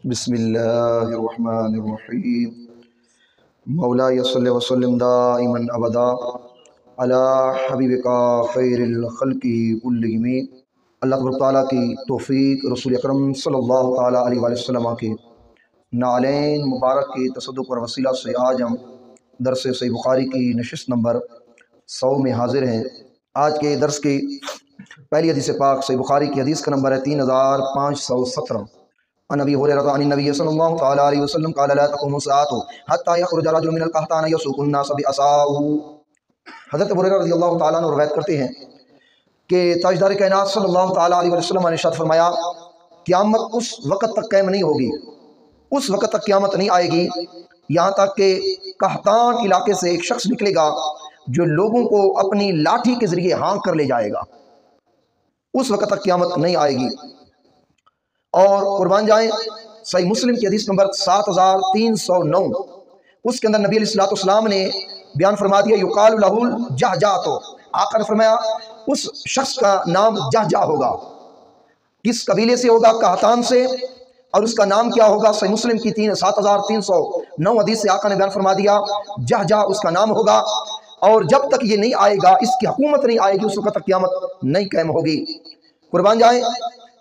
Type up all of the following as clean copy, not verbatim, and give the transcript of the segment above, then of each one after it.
بسم اللہ الرحمن الرحیم مولا صلی وسلم دائما ابدا علی حبیبک خیر الخلق کلہم۔ اللہ تبارک تعالیٰ کی توفیق رسول اکرم صلی اللہ تعالیٰ علیہ وآلہ وسلم کے نعلین مبارک کے تصدق اور وسیلہ سے آج ہم درس صحیح بخاری کی نشست نمبر 100 میں حاضر ہیں۔ آج کے درس کی پہلی حدیث پاک صحیح بخاری کی حدیث کا نمبر ہے 3517۔ عن ابی ہریرہ عن النبی صلی اللہ تعالی علیہ وسلم قال لا تقوم الساعة حتى يخرج رجل من القحطان يسوق الناس بعصاه۔ حضرت ابو ہریرہ رضی اللہ تعالیٰ عنہ روایت کرتے ہیں کہ تاجدار کائنات صلی اللہ تعالی علیہ وسلم نے ارشاد فرمایا قیامت اس وقت تک قائم نہیں ہوگی، اس وقت تک قیامت نہیں آئے گی یہاں تک کہ قحطان علاقے سے ایک شخص نکلے گا جو لوگوں کو اپنی لاٹھی کے ذریعے ہانک کر لے جائے گا۔ اس وقت تک قیامت نہیں آئے گی۔ اور قربان جائیں صحیح مسلم کی حدیث نمبر 7309، اس کے اندر نبی علیہ السلام نے بیان فرما دیا یقال لہ الجہجہ، تو آقا نے فرمایا اس شخص کا نام جہجہ ہوگا۔ کس قبیلے سے ہوگا؟ قحطان سے۔ اور اس کا نام کیا ہوگا؟ صحیح مسلم کی 7309 حدیث سے آقا نے بیان فرما دیا جہجہ اس کا نام ہوگا، اور جب تک یہ نہیں آئے گا، اس کی حکومت نہیں آئے گی، اس وقت تک قیامت نہیں قائم ہوگی۔ قربان جائیں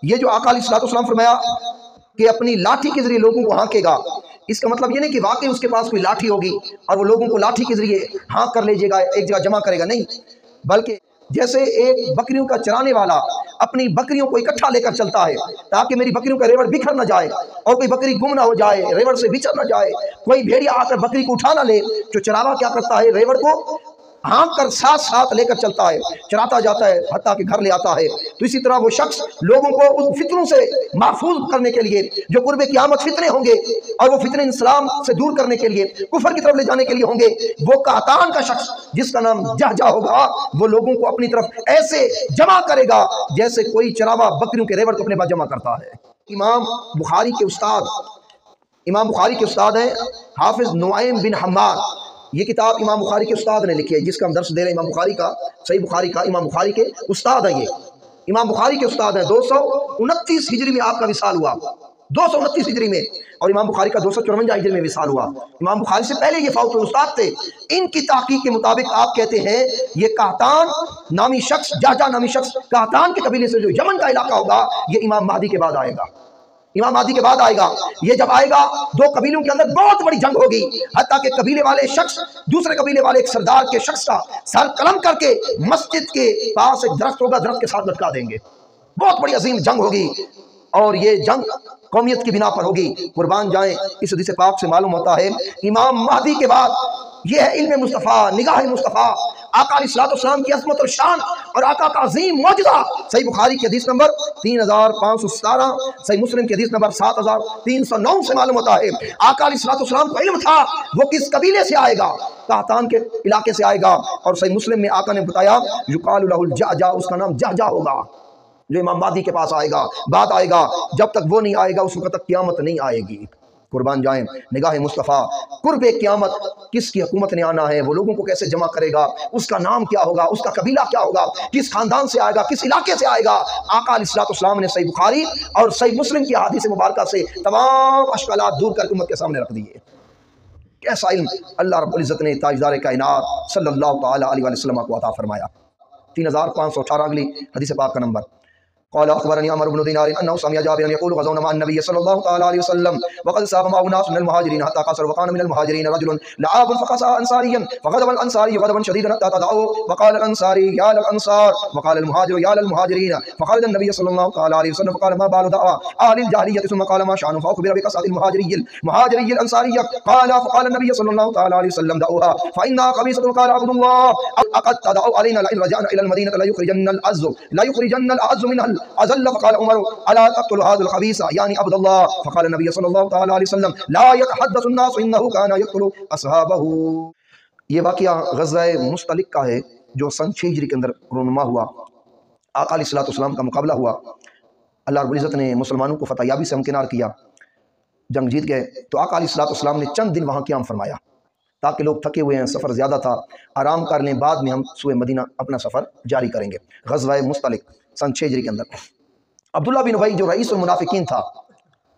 یہ جو آقا علیہ السلام فرمایا کہ اپنی لاٹھی کے ذریعے لوگوں کو ہانکے گا، اس کا مطلب یہ نہیں کہ واقعی اس کے پاس کوئی لاٹھی ہوگی اور وہ لوگوں کو لاٹھی کے ذریعے ہانک کر لے جائے گا، ایک جگہ جمع کرے گا، نہیں، بلکہ جیسے ایک بکریوں کا چرانے والا اپنی بکریوں کو اکٹھا لے کر چلتا ہے تاکہ میری بکریوں کا ریوڑ بکھر نہ جائے اور کوئی بکری گم نہ ہو جائے، ریوڑ سے بچھڑ نہ جائے، کوئی بھیڑیا آ کر بکری کو اٹھا نہ لے، جو چراوا کیا کرتا ہے ریوڑ کو ہانک کر ساتھ ساتھ لے کر چلتا ہے، چراتا جاتا ہے حتیٰ کہ گھر لے آتا ہے۔ تو اسی طرح وہ شخص لوگوں کو ان فتنوں سے محفوظ کرنے کے لیے جو قرب قیامت فتنے ہوں گے، اور وہ فتنے اسلام سے دور کرنے کے لیے کفر کی طرف لے جانے کے لیے ہوں گے، وہ قحطان کا شخص جس کا نام جہجہ ہوگا وہ لوگوں کو اپنی طرف ایسے جمع کرے گا جیسے کوئی چراوا بکریوں کے ریوڑ کو اپنے پاس جمع کرتا ہے۔ امام بخاری کے استاد ہیں حافظ نعیم بن حماد۔ یہ کتاب امام بخاری کے استاد نے لکھی ہے جس کا ہم درس دے رہے ہیں، امام بخاری کا صحیح بخاری کا، امام بخاری کے استاد ہیں، یہ امام بخاری کے استاد ہیں۔ 229 ہجری میں آپ کا وصال ہوا، 229 ہجری میں، اور امام بخاری کا 254 ہجری میں وصال ہوا۔ امام بخاری سے پہلے یہ فوت استاد تھے۔ ان کی تحقیق کے مطابق آپ کہتے ہیں یہ قحطان نامی شخص، جہجہ نامی شخص قحطان کے قبیلے سے جو یمن کا علاقہ ہوگا، یہ امام مہدی کے بعد آئے گا، امام مہدی کے بعد آئے گا۔ یہ جب آئے گا دو قبیلوں کے اندر بہت بڑی جنگ ہوگی، حتیٰ کہ قبیلے والے شخص دوسرے قبیلے والے ایک سردار کے شخص کا سر قلم کر کے مسجد کے پاس ایک درخت ہوگا، درخت کے ساتھ لٹکا دیں گے۔ بہت بڑی عظیم جنگ ہوگی، اور یہ جنگ قومیت کی بنا پر ہوگی۔ قربان جائیں اس حدیث پاک سے معلوم ہوتا ہے امام مہدی کے بعد یہ ہے علم مصطفیٰ، نگاہ مصطفیٰ، آقا علیہ السلام کی عظمت اور شان اور آقا کا عظیم معجزہ۔ صحیح بخاری کی حدیث نمبر 3517، صحیح مسلم کی حدیث نمبر 7309 سے معلوم ہوتا ہے آقا علیہ السلام کو علم تھا وہ کس قبیلے سے آئے گا، قحطان کے علاقے سے آئے گا، اور صحیح مسلم میں آقا نے بتایا یقال لہ الجہجہ، اس کا نام جہجہ ہوگا، جو امام مہدی کے پاس آئے گا، بعد آئے گا۔ جب تک وہ نہیں آئے گا اس وقت تک قیامت نہیں آئے گی۔ قربان جائیں نگاہ مصطفیٰ، قرب قیامت کس کی حکومت نے آنا ہے، وہ لوگوں کو کیسے جمع کرے گا، اس کا نام کیا ہوگا، اس کا قبیلہ کیا ہوگا، کس خاندان سے آئے گا، کس علاقے سے آئے گا۔ آقا علیہ السلام نے صحیح بخاری اور صحیح مسلم کی احادیث مبارکہ سے تمام اشکالات دور کر کے امت کے سامنے رکھ دیے۔ کیسا علم اللہ رب العزت نے تاجدار کائنات صلی اللہ تعالی علیہ وسلم کو عطا فرمایا۔ 3518 اگلی حدیث پاک کا نمبر۔ قال اخبرني عمرو بن دينار انه سمع جابرا يقول غزونا مع النبي صلى الله تعالى عليه وسلم وقد ساب معه ناس من المهاجرين حتى قصر، وكان من المهاجرين رجل لعاب فقسى انصاريا فغضب الانصاري غضبا شديدا حتى تدعوا، وقال الانصاري يا للانصار، وقال المهاجر يا للمهاجرين، فقال النبي صلى الله تعالى عليه وسلم فقال ما بال دعوى اهل الجاهليه، ثم قال ما شأنه، فاخبر بقصه المهاجري الانصاري، قال فقال النبي صلى الله تعالى عليه وسلم دعوها فانها خبيثه، قال عبد الله اقد تدعوا علينا لئن رجعنا الى المدينه لا يخرجن الاعز منها اذل، فقال عمر الا تقتل هذا الخبيث يعني عبد الله، فقال النبي صلى الله تعالى عليه وسلم لا يتحدث الناس انه كان يقتل اصحابه۔ یہ واقعہ غزوہ مستلق کا ہے جو سن 6 ہجری کے اندر رونما ہوا۔ آقا علیہ السلام کا مقابلہ ہوا، اللہ رب العزت نے مسلمانوں کو فتح یابی سے ہمکنار کیا، جنگ جیت گئے۔ تو آقا علیہ السلام نے چند دن وہاں قیام فرمایا تاکہ لوگ تھکے ہوئے ہیں، سفر زیادہ تھا، آرام کر لیں، بعد میں ہم سوئے مدینہ اپنا سفر جاری کریں گے۔ غزوہ مستلق سن 6 ہجری کے اندر عبداللہ بن ابی جو رئیس المنافقین تھا،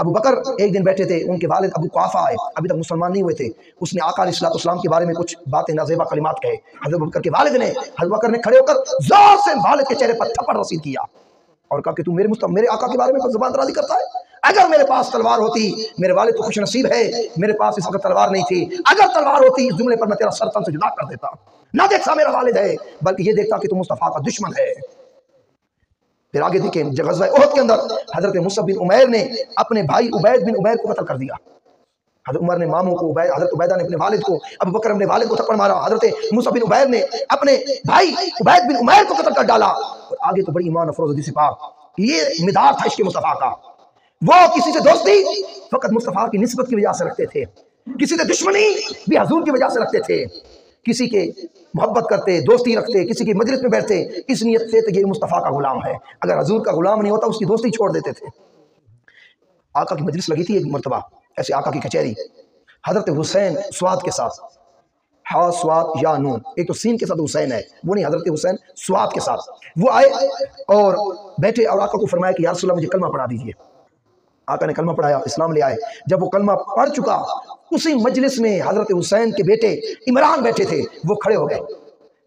ابو بکر ایک دن بیٹھے تھے، ان کے والد ابو قحافہ آئے، ابھی تک مسلمان نہیں ہوئے تھے، اس نے آقا علیہ السلام کے بارے میں کچھ باتیں نازیبا کلمات کہے، حضرت ابو بکر کے والد نے، حضرت بکر نے کھڑے ہو کر زور سے والد کے چہرے پر تھپڑ رسید کیا اور کہا کہ تو میرے آقا کے بارے میں زبان درازی کرتا ہے؟ اگر میرے پاس تلوار ہوتی، میرے والد تو خوش نصیب ہے، میرے پاس اس وقت تلوار نہیں تھی، اگر تلوار ہوتی اس جملے پر میں تیرا سر تن سے جدا کر دیتا، نہ دیکھتا میرا والد ہے بلکہ یہ دیکھتا کہ تو مصطفیٰ کا دشمن ہے۔ پھر آگے دیکھیں غزوہ احد کے اندر حضرت مصعب بن عمیر نے اپنے بھائی عبید بن عمیر کو قتل کر دیا، حضرت عمر نے ماموں کو، حضرت عبیدہ نے اپنے والد کو، ابو بکر اپنے والد کو تھپڑ مارا، حضرت مصعب بن عمیر نے اپنے بھائی عبید بن عمیر کو قتل کر ڈالا۔ اور آگے تو بڑی ایمان افروز حدیث پاک، یہ مدار تھا عشق مصطفیٰ کا، وہ کسی سے دوستی فقط مصطفیٰ کی نسبت کی وجہ سے رکھتے تھے، کسی سے دشمنی بھی حضور کی وجہ سے رکھتے تھے، کسی کے محبت کرتے، دوستی رکھتے، کسی کی مجلس میں بیٹھتے اس نیت سے کہ یہ مصطفیٰ کا غلام ہے، اگر حضور کا غلام نہیں ہوتا اس کی دوستی چھوڑ دیتے تھے۔ آقا کی مجلس لگی تھی ایک مرتبہ، ایسے آقا کی کچہری، حضرت حسین سواد کے ساتھ، ہا سواد یا نون، ایک تو سین کے ساتھ حسین ہے، وہ نہیں، حضرت حسین سواد کے ساتھ، وہ آئے اور بیٹھے اور آقا کو فرمایا کہ یا رسول اللہ مجھے کلمہ پڑھا دیجئے۔ آقا نے کلمہ پڑھایا، اسلام لے آئے۔ جب وہ کلمہ پڑھ چکا، اسی مجلس میں حضرت حسین کے بیٹے عمران بیٹھے تھے، وہ کھڑے ہو گئے،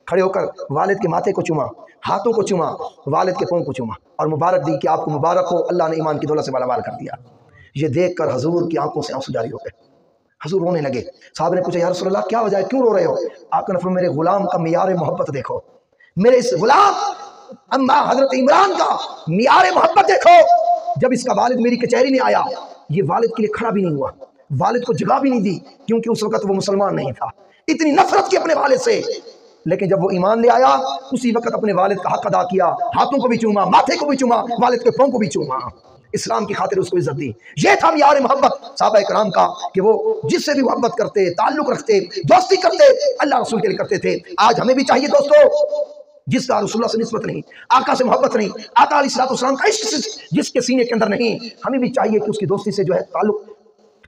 کھڑے ہو کر والد کے ماتھے کو چوما، ہاتھوں کو چوما، والد کے پاؤں کو چوما اور مبارک دی کہ آپ کو مبارک ہو، اللہ نے ایمان کی دولت سے مالا مال کر دیا۔ یہ دیکھ کر حضور کی آنکھوں سے آنسو جاری ہو گئے، حضور رونے لگے۔ صحابہ نے پوچھا یا رسول اللہ کیا وجہ ہے، کیوں رو رہے ہو؟ آقا نے فرمایا میرے غلام کا معیار محبت دیکھو، میرے اس غلام حضرت عمران کا معیار محبت دیکھو۔ جب اس کا والد میری کچہری میں آیا، یہ والد کے لیے کھڑا بھی نہیں ہوا، والد کو جگہ بھی نہیں دی، کیونکہ اس وقت وہ مسلمان نہیں تھا، اتنی نفرت کی اپنے والد سے۔ لیکن جب وہ ایمان لے آیا، اسی وقت اپنے والد کا حق ادا کیا، ہاتھوں کو بھی چوما، ماتھے کو بھی چوما، والد کے پاؤں کو بھی چوما، اسلام کی خاطر اس کو عزت دی۔ یہ تھا معیار محبت صحابہ کرام کا کہ وہ جس سے بھی محبت کرتے، تعلق رکھتے، دوستی کرتے، اللہ رسول کے لیے کرتے تھے۔ آج ہمیں بھی چاہیے دوستو، جس کا رسول اللہ سے نسبت نہیں، آقا سے محبت نہیں، آقا علیہ السلام کا عشق جس کے سینے کے اندر نہیں، ہمیں بھی چاہیے کہ اس کی دوستی سے جو ہے تعلق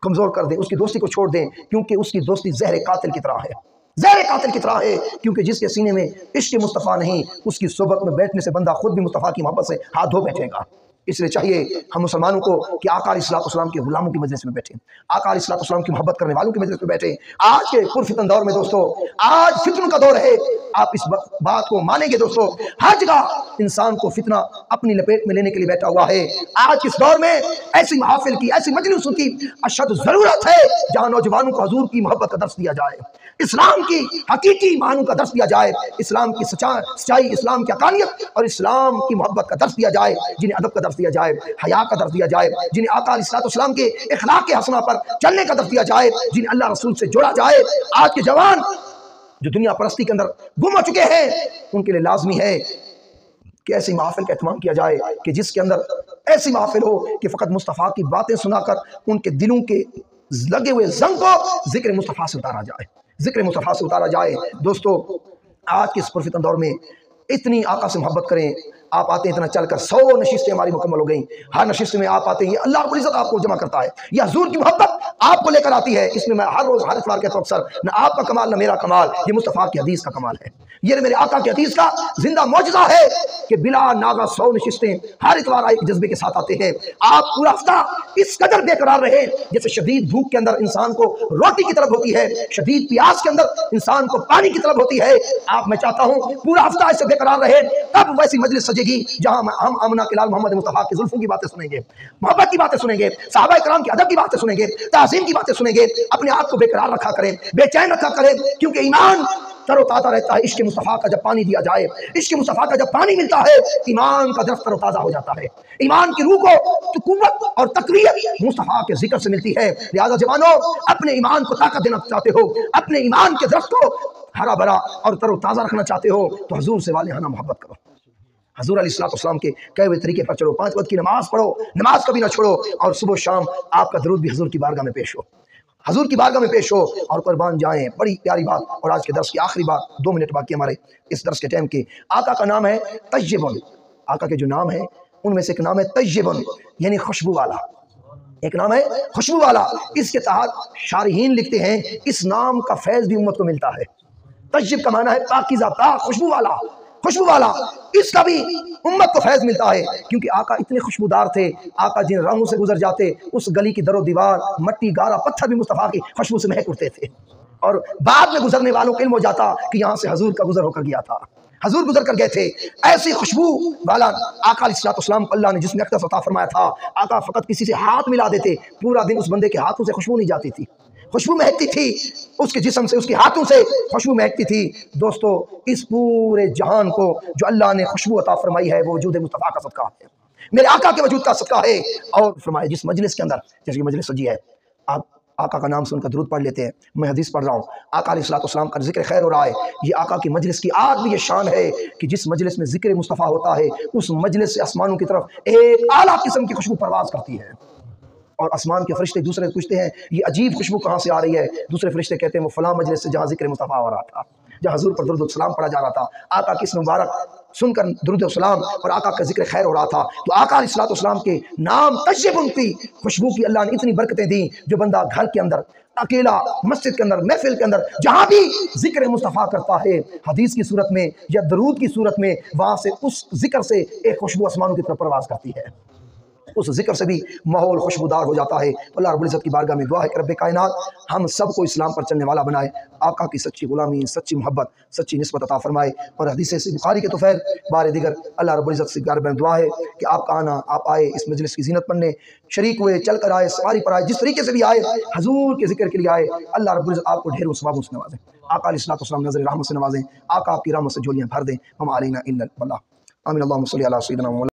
کمزور کر دیں، اس کی دوستی کو چھوڑ دیں، کیونکہ اس کی دوستی زہر قاتل کی طرح ہے، زہر قاتل کی طرح ہے، کیونکہ جس کے سینے میں عشق مصطفیٰ نہیں، اس کی صحبت میں بیٹھنے سے بندہ خود بھی مصطفیٰ کی محبت سے ہاتھ دھو بیٹھے گا۔ اس لیے چاہیے ہم مسلمانوں کو کہ آقا علیہ السلام کے غلاموں کی مجلس میں بیٹھیں، آقا علیہ السلام کی محبت کرنے والوں کی مجلس میں بیٹھیں۔ آج کے پرفتن دور میں دوستو، آج فتنوں کا دور ہے، آپ اس بات کو مانیں گے دوستو، ہر جگہ انسان کو فتنہ اپنی لپیٹ میں لینے کے لیے بیٹھا ہوا ہے۔ آج اس دور میں ایسی محافل کی، ایسی مجلسوں کی اشد ضرورت ہے جہاں نوجوانوں کو حضور کی محبت کا درس دیا جائے، اسلام کی حقیقی معنوں کا درس دیا جائے، اسلام کی سچائی، اسلام کی حقانیت اور اسلام کی محبت کا درس دیا جائے، جنہیں ادب کا درس دیا جائے، حیا کا درس دیا جائے، جنہیں آقا علیہ السلام کے اخلاق کے حسنہ پر چلنے کا درس دیا جائے، جنہیں اللہ رسول سے جوڑا جائے۔ آج کے جوان جو دنیا پرستی کے اندر گم ہو چکے ہیں، ان کے لیے لازمی ہے کہ ایسی محافل کا اہتمام کیا جائے کہ جس کے اندر ایسی محافل ہو کہ فقط مصطفیٰ کی باتیں سنا کر ان کے دلوں کے لگے ہوئے زنگ کو ذکر مصطفیٰ سے اتارا جائے، ذکر مصطفیٰ سے اتارا جائے۔ دوستو، آج کے اس پرفتن دور میں اتنی آقا سے محبت کریں، آپ آتے ہیں اتنا چل کر 100 نشستیں ہماری مکمل ہو گئیں، ہر نشست میں آپ آتے ہیں، یہ اللہ رب العزت آپ کو جمع کرتا ہے، یہ حضور کی محبت آپ کو لے کر آتی ہے۔ اس میں میں ہر روز ہر اتوار کہتا ہوں اکثر، نہ آپ کا کمال نہ میرا کمال، یہ مصطفیٰ کی حدیث کا کمال ہے، یہ میرے آقا کی حدیث کا زندہ معجزہ ہے کہ بلا ناغہ 100 نشستیں ہر اتوار ایک جذبے کے ساتھ آتے ہیں۔ آپ پورا ہفتہ اس قدر بے قرار رہے جیسے شدید بھوک کے اندر انسان کو روٹی کی طلب ہوتی ہے، شدید پیاس کے اندر انسان کو پانی کی طلب ہوتی ہے۔ آپ میں چاہتا ہوں پورا ہفتہ ایسے بے قرار رہے، تب ویسی مجلس سجے گی جہاں ہم آمنہ کے لال محمد مصطفیٰ کے زلفوں کی باتیں سنیں گے، محبت کی باتیں سنیں گے، صحابہ کرام کی ادب کی باتیں سنیں گے، تعظیم کی باتیں سنیں گے۔ اپنے آپ کو بے قرار رکھا کریں، بے چین رکھا کریں، کیونکہ ایمان تر و تازہ رہتا ہے عشق مصطفیٰ کا جب پانی دیا جائے، عشق مصطفیٰ کا جب پانی ملتا ہے ایمان کا درخت تر و تازہ ہو جاتا ہے، ایمان کی روح کو قوت اور تقویت مصطفیٰ کے ذکر سے ملتی ہے۔ لہذا جوانوں، اپنے ایمان کو طاقت دینا چاہتے ہو، اپنے ایمان کے درخت کو ہرا بھرا اور تر و تازہ رکھنا چاہتے ہو تو حضور سے والہانہ محبت کرو، حضور علیہ السلام کے کہے ہوئے طریقے پر چلو، 5 وقت کی نماز پڑھو، نماز کبھی نہ چھوڑو، اور صبح و شام آپ کا درود بھی حضور کی بارگاہ میں پیش ہو، حضور کی بارگاہ میں پیش ہو اور قربان جائیں۔ بڑی پیاری بات، اور آج کے درس کی آخری بات، 2 منٹ باقی ہمارے اس درس کے ٹائم کی۔ آقا کا نام ہے طیبن، آقا کے جو نام ہے ان میں سے ایک نام ہے طیبن، یعنی خوشبو والا، ایک نام ہے خوشبو والا۔ اس کے تحت شارحین لکھتے ہیں اس نام کا فیض بھی امت کو ملتا ہے۔ طیب کا معنی ہے پاکیزہ، پاک، خوشبو والا، خوشبو والا، اس کا بھی امت کو فیض ملتا ہے، کیونکہ آقا اتنے خوشبودار تھے، آقا جن راہوں سے گزر جاتے اس گلی کی در و دیوار، مٹی، گارا، پتھر بھی مصطفیٰ کی خوشبو سے مہک اٹھتے تھے، اور بعد میں گزرنے والوں کو علم ہو جاتا کہ یہاں سے حضور کا گزر ہو کر گیا تھا، حضور گزر کر گئے تھے۔ ایسی خوشبو والا آقا علیہ السلام کو اللہ نے جسم اقدس عطا فرمایا تھا، آقا فقط کسی سے ہاتھ ملا دیتے، پورا دن اس بندے کے ہاتھوں سے خوشبو نہیں جاتی تھی، خوشبو مہکتی تھی، اس کے جسم سے، اس کے ہاتھوں سے خوشبو مہکتی تھی۔ دوستو، اس پورے جہان کو جو اللہ نے خوشبو عطا فرمائی ہے وہ وجود مصطفیٰ کا صدقہ ہے، میرے آقا کے وجود کا صدقہ ہے۔ اور فرمایا جس مجلس کے اندر، جیسے کہ مجلس سجی ہے، آپ آقا کا نام سن کر درود پڑھ لیتے ہیں، میں حدیث پڑھ رہا ہوں، آقا علیہ السلام کا ذکر خیر ہو رہا ہے، یہ آقا کی مجلس کی آج بھی یہ شان ہے کہ جس مجلس میں ذکر مصطفیٰ ہوتا ہے اس مجلس سے آسمانوں کی طرف ایک اعلیٰ قسم کی خوشبو پرواز کرتی ہے، اور آسمان کے فرشتے دوسرے پوچھتے ہیں یہ عجیب خوشبو کہاں سے آ رہی ہے؟ دوسرے فرشتے کہتے ہیں وہ فلاں مجلس سے جہاں ذکر مصطفیٰ ہو رہا تھا، جہاں حضور پر درود و سلام پڑھا جا رہا تھا، آقا کی اسم مبارک سن کر درود و سلام اور آقا کا ذکر خیر ہو رہا تھا، تو آقا علیہ السلام کے نام تشبن کی خوشبو کی اللہ نے اتنی برکتیں دیں، جو بندہ گھر کے اندر، اکیلا، مسجد کے اندر، محفل کے اندر، جہاں بھی ذکر مصطفیٰ کرتا ہے حدیث کی صورت میں یا درود کی صورت میں، وہاں سے اس ذکر سے ایک خوشبو آسمانوں کی طرف پرواز کرتی ہے، اس ذکر سے بھی ماحول خوشبودار ہو جاتا ہے۔ اللہ رب العزت کی بارگاہ میں دعا ہے کہ رب کائنات ہم سب کو اسلام پر چلنے والا بنائے، آقا کی سچی غلامی، سچی محبت، سچی نسبت عطا فرمائے، اور حدیث بخاری کے توفیل بار دیگر اللہ رب العزت سے بارگاہ میں دعا ہے کہ آپ کا آنا، آپ آئے اس مجلس کی زینت بننے، شریک ہوئے، چل کر آئے، سواری پر آئے، جس طریقے سے بھی آئے حضور کے ذکر کے لیے آئے، اللہ رب العزت آپ کو ڈھیروں ثوابوں سے نوازیں، آقا علیہ السلام نظر رحمت سے نوازیں، آقا آپ کی رحمت سے جھولیاں بھر دیں، وما علینا الا البلاغ۔ آمین۔ اللہم صلی علی سیدنا محمد۔